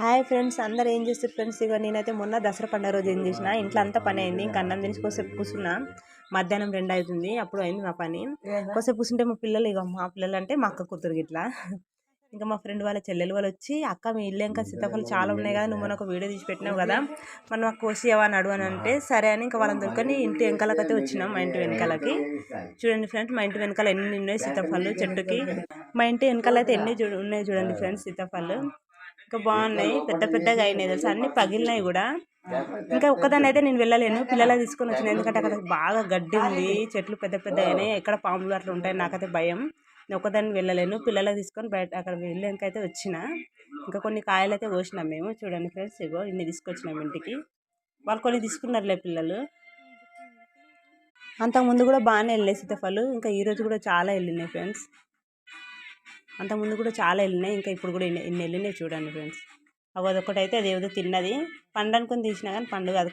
Hi friends, అందరూ ఏం చేస్తారు ఫ్రెండ్స్? ఇక నేనైతే మొన్న దసరా పండుగ రోజు ఏం చేసిన, ఇంట్లో అంతా పని అయింది. ఇంకా అన్నం తిని కొద్దిసేపు కూర్చున్నా. మధ్యాహ్నం 2 అవుతుంది, అప్పుడు అయింది మా పని. కొద్దిసేపు కూర్చుంటే మా పిల్లలు, ఇక మా పిల్లలు అంటే మా అక్క కూతురు గిట్లా, ఇంకా మా ఫ్రెండ్ వాళ్ళ చెల్లెలు వాళ్ళు వచ్చి, అక్క మీ ఇల్లు ఇంకా సీతాఫలం చాలా ఉన్నాయి కదా, నువ్వు మనకు వీడియో తీసి పెట్టినావు కదా, మనం మాకు కోసియవా అని అడుగు అని అంటే సరే అని ఇంకా వాళ్ళని దొరకని ఇంటి వెనకాలకైతే వచ్చినాం. మా ఇంటి వెనకాలకి చూడండి ఫ్రెండ్స్, మా ఇంటి వెనకాల ఎన్ని ఉన్నాయి సీతాఫలాలు చెట్టుకి. మా ఇంటి వెనకాల అయితే ఎన్ని ఉన్నాయి చూడండి ఫ్రెండ్స్ సీతాఫలాలు. ఇంకా బాగున్నాయి, పెద్ద పెద్దగా అయినాయి తెలుసు, అన్ని పగిలినాయి కూడా. ఇంకా ఒక్కదాన్ని అయితే నేను వెళ్ళలేను, పిల్లలు తీసుకొని వచ్చిన, ఎందుకంటే అక్కడ బాగా గడ్డి ఉంది, చెట్లు పెద్ద పెద్ద అయినాయి, ఎక్కడ పాములు అట్లా ఉంటాయి, నాకైతే భయం. నేను ఒక్కదాన్ని వెళ్ళలేను, పిల్లలు తీసుకొని బయట అక్కడ వెళ్ళాకైతే వచ్చిన. ఇంకా కొన్ని కాయలు అయితే కోసినాం మేము. చూడండి ఫ్రెండ్స్, ఇగో ఇన్ని తీసుకొచ్చినాం ఇంటికి. వాళ్ళు కొన్ని తీసుకున్నారులే పిల్లలు. అంతకుముందు కూడా బాగానే వెళ్ళాయి సీతాఫలాలు, ఇంకా ఈరోజు కూడా చాలా వెళ్ళినాయి ఫ్రెండ్స్. అంతకుముందు కూడా చాలా వెళ్ళినాయి, ఇంకా ఇప్పుడు కూడా ఇన్ని వెళ్ళినాయి చూడండి ఫ్రెండ్స్. అదొకటి అయితే అది ఏదో తిన్నది, పండు అనుకుని తీసినా కానీ పండు కాదు,